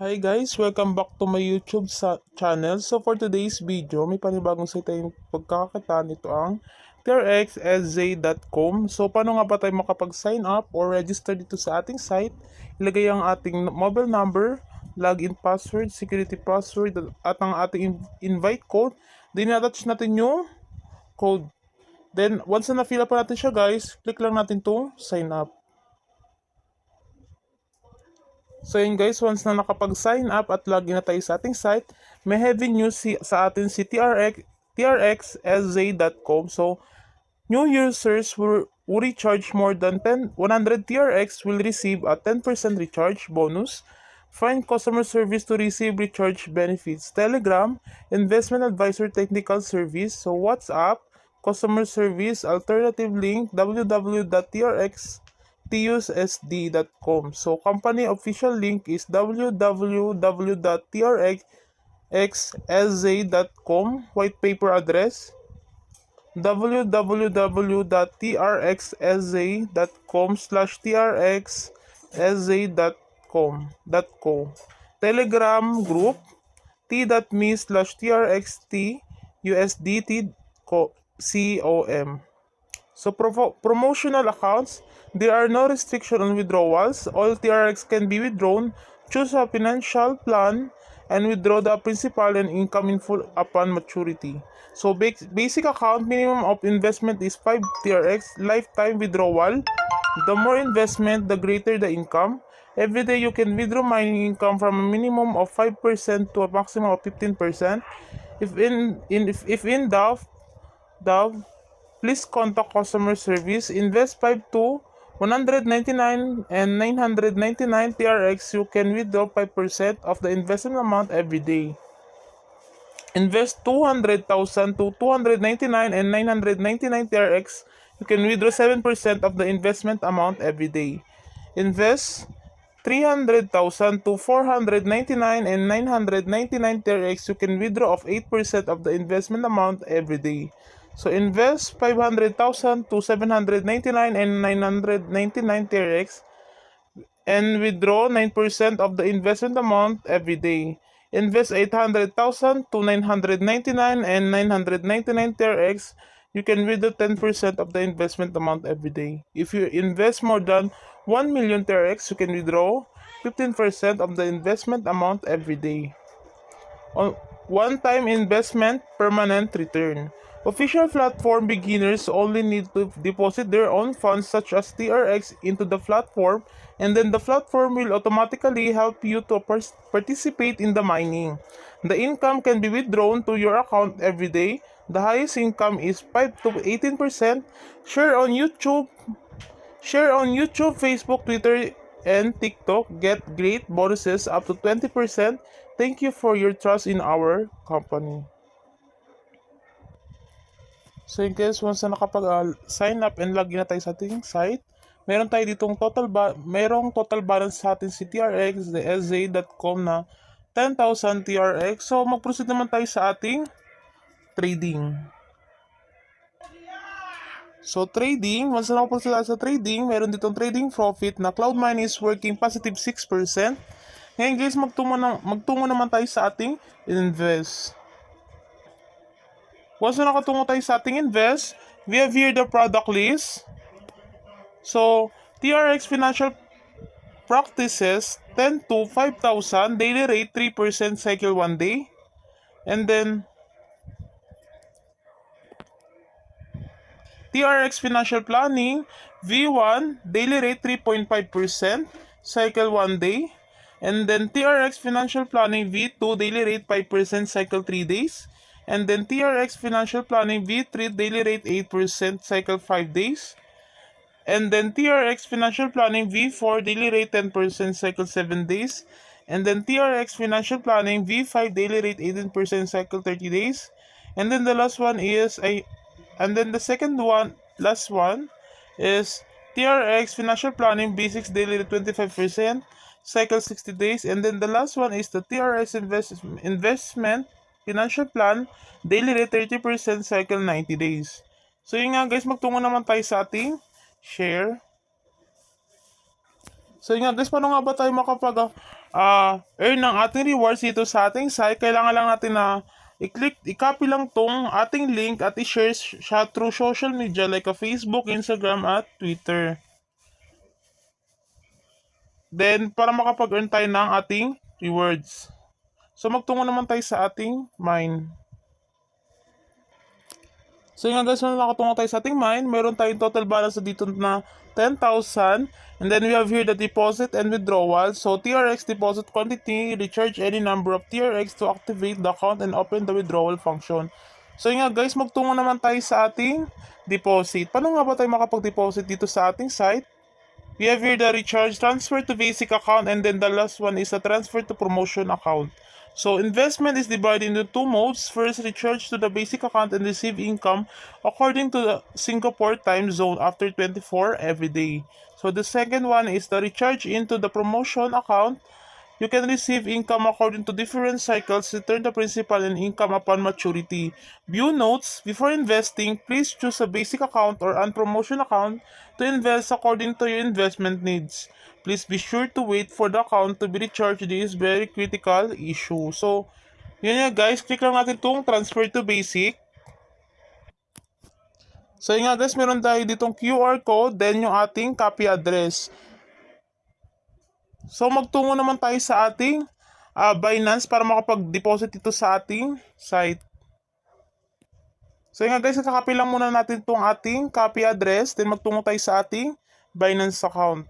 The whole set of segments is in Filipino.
Hi guys, welcome back to my YouTube channel. So for today's video, may panibagong site tayong pagkakakitaan. Ito ang trxsz.com. So paano nga ba tayo makapag-sign up or register dito sa ating site? Ilagay ang ating mobile number, login password, security password, at ang ating invite code. Then attach natin yung code. Then once na na-fill up natin siya guys, click lang natin to sign up. So yun guys, once na nakapag-sign up at login na tayo sa ating site, may heavy news sa atin si trxsz.com. So, new users who recharge more than 100 TRX will receive a 10% recharge bonus. Find customer service to receive recharge benefits. Telegram, investment advisor technical service. So, WhatsApp, customer service, alternative link, www.trxtusd.com. So, company official link is www.trxsz.com. White paper address www.trxsz.com/trxsz.com.co. Telegram group t.me/trxtusdt.com. So promotional accounts, there are no restriction on withdrawals. All TRX can be withdrawn. Choose a financial plan and withdraw the principal and income in full upon maturity. So basic account, minimum of investment is 5 TRX. Lifetime withdrawal, the more investment, the greater the income. Every day you can withdraw mining income from a minimum of 5% to a maximum of 15%. If in doubt, please contact customer service. Invest 5 to 199 and 999 TRX. You can withdraw 5% of the investment amount every day. Invest 200,000 to 299 and 999 TRX. You can withdraw 7% of the investment amount every day. Invest 300,000 to 499 and 999 TRX. You can withdraw of 8% of the investment amount every day. So invest 500,000 to 799 and 999 TRX and withdraw 9% of the investment amount every day. Invest 800,000 to 999 and 999 TRX. You can withdraw 10% of the investment amount every day. If you invest more than 1 million TRX, you can withdraw 15% of the investment amount every day. On one-time investment, permanent return. Official platform beginners only need to deposit their own funds such as TRX into the platform, and then the platform will automatically help you to participate in the mining. The income can be withdrawn to your account every day. The highest income is 5 to 18%. Share on YouTube, Facebook, Twitter, and TikTok. Get great bonuses up to 20%. Thank you for your trust in our company. So in case once na nakapag-sign up and login na tayo sa ating site, meron tayo ditong merong total balance sa ating si trxsz.com na 10,000 TRX. So mag-proceed naman tayo sa ating trading. So trading, once na nakapag sa trading, meron ditong trading profit na Cloud9 is working positive 6%. Ngayon guys, magtungo naman tayo sa ating invest. Once na nakatungo tayo sa ating invest, we have here the product list. So, TRX Financial Practices 10 to 5,000, daily rate 3% cycle 1 day. And then, TRX Financial Planning V1, daily rate 3.5%, cycle 1 day. And then TRX Financial Planning V2, daily rate 5%, cycle 3 days. And then TRX Financial Planning V3, daily rate 8%, cycle 5 days. And then TRX Financial Planning V4, daily rate 10%, cycle 7 days. And then TRX Financial Planning V5, daily rate 18%, cycle 30 days. And then the last one is last one is TRX Financial Planning B6, daily rate 25%, cycle 60 days. And then the last one is the TRX Investment Financial Plan, daily rate 30%, cycle 90 days. So yun nga guys, magtungo naman tayo sa ating share. So yun nga guys, paano nga ba tayo earn ng ating rewards dito sa ating site? Kailangan lang natin na i-copy lang tong ating link at i-share siya through social media like Facebook, Instagram at Twitter. Then, para makapag-earn tayo ng ating rewards. So magtungo naman tayo sa ating mine. So yun nga guys, nung nakatungo tayo sa ating mine, meron tayong total balance dito na 10,000. And then we have here the deposit and withdrawal. So TRX deposit quantity, recharge any number of TRX to activate the account and open the withdrawal function. So yun nga guys, magtungo naman tayo sa ating deposit. Paano nga ba tayo makapag-deposit dito sa ating site? We have here the recharge, transfer to basic account, and then the last one is a transfer to promotion account. So investment is divided into two modes. First, recharge to the basic account and receive income according to the Singapore time zone after 24 every day. So the second one is the recharge into the promotion account. You can receive income according to different cycles, return the principal and income upon maturity. View notes. Before investing, please choose a basic account or unpromotion account to invest according to your investment needs. Please be sure to wait for the account to be recharged. This is very critical issue. So, yun nga guys, click lang natin itong transfer to basic. So yun nga guys, meron tayo ditong QR code, then yung ating copy address. So magtungo naman tayo sa ating Binance para makapag-deposit ito sa ating site. So yun nga guys, kakopy lang muna natin itong ating copy address, then magtungo tayo sa ating Binance account.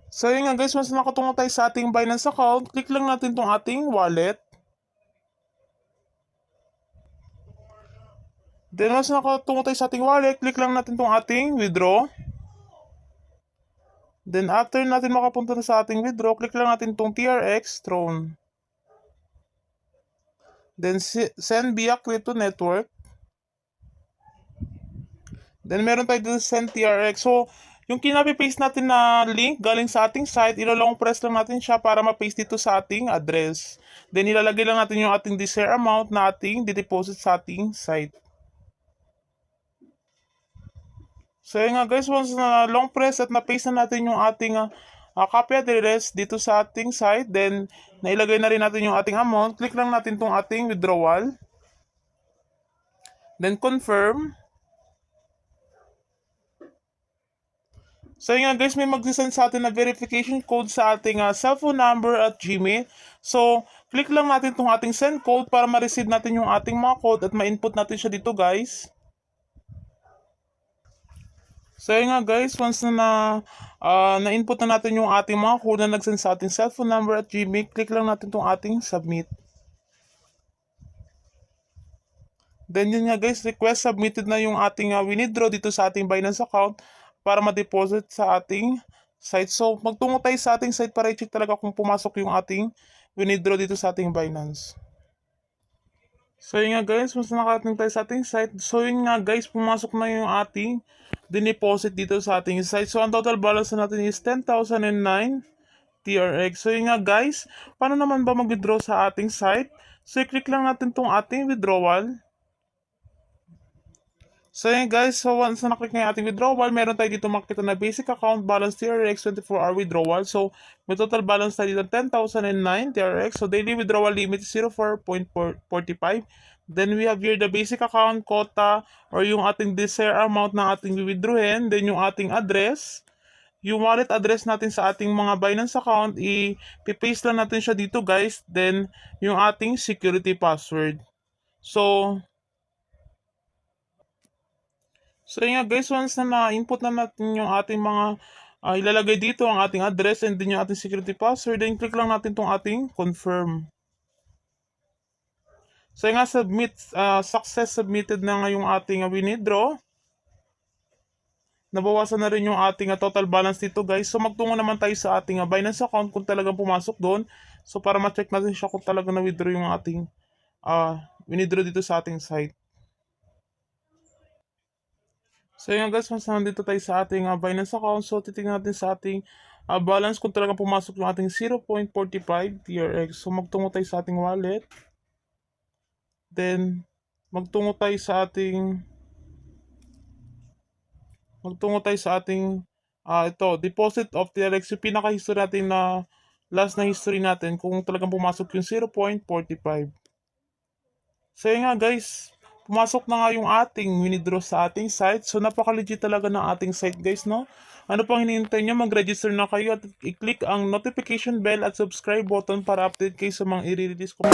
So yun nga guys, once nakatungo tayo sa ating Binance account, click lang natin itong ating wallet. Then once nakatungo tayo sa ating wallet, click lang natin itong ating withdraw. Then after natin makapunta na sa ating withdraw, click lang natin itong TRX Tron. Then send via crypto network. Then meron tayo dito send TRX. So, yung kinapi-paste natin na link galing sa ating site, ilalong press lang natin siya para ma-paste dito sa ating address. Then ilalagay lang natin yung ating desired amount na ating dideposit sa ating site. So yun nga guys, once na long press at na-paste na natin yung ating copy address dito sa ating site, then nailagay na rin natin yung ating amount, click lang natin tong ating withdrawal. Then confirm. So yun nga guys, may mag-send sa atin na verification code sa ating cellphone number at Gmail. So, click lang natin itong ating send code para ma-receive natin yung ating mga code at ma-input natin siya dito guys. So yun nga guys, once na-input na natin yung ating mga code na nag-send sa ating cellphone number at Gmail, click lang natin itong ating submit. Then yun nga guys, request submitted na yung ating winidraw dito sa ating Binance account para ma-deposit sa ating site. So magtungo tayo sa ating site para i-check talaga kung pumasok yung ating winidraw dito sa ating Binance. So yun nga guys, mas nakarating tayo sa ating site. So yun nga guys, pumasok na yung ating dineposit dito sa ating site. So ang total balance natin is 10,009 TRX. So yun nga guys, paano naman ba mag-withdraw sa ating site? So i-click lang natin tong ating withdrawal. So yun guys, so once na naklik na yung ating withdrawal, meron tayo dito makikita na basic account balance TRX 24-hour withdrawal. So may total balance tayo dito 10,009 TRX. So daily withdrawal limit is 04.45. Then we have here the basic account quota or yung ating desired amount na ating withdrawin. Then yung ating address. Yung wallet address natin sa ating mga Binance account, i-paste lang natin siya dito guys. Then yung ating security password. So yun nga guys, once na na-input na natin yung ating mga ilalagay dito ang ating address and din yung ating security password, then click lang natin tong ating confirm. So yun nga, success submitted na nga yung ating winidraw. Nabawasan na rin yung ating total balance dito guys. So magtungo naman tayo sa ating Binance account kung talagang pumasok doon. So para ma-check natin siya kung talagang na-withdraw yung ating winidraw dito sa ating site. So yun guys, once nandito tayo sa ating Binance account, so titingnan natin sa ating balance kung talagang pumasok yung ating 0.45 TRX. So magtungo tayo sa ating wallet. Then magtungo tayo sa ating Ito, deposit of TRX, yung pinaka-history natin na last na history natin kung talagang pumasok yung 0.45. So yun nga guys, pumasok na nga yung ating winidraw sa ating site. So napaka-legit talaga ng ating site guys, no? Ano pang hinihintay nyo? Mag-register na kayo at i-click ang notification bell at subscribe button para update kayo sa mga i-release ko.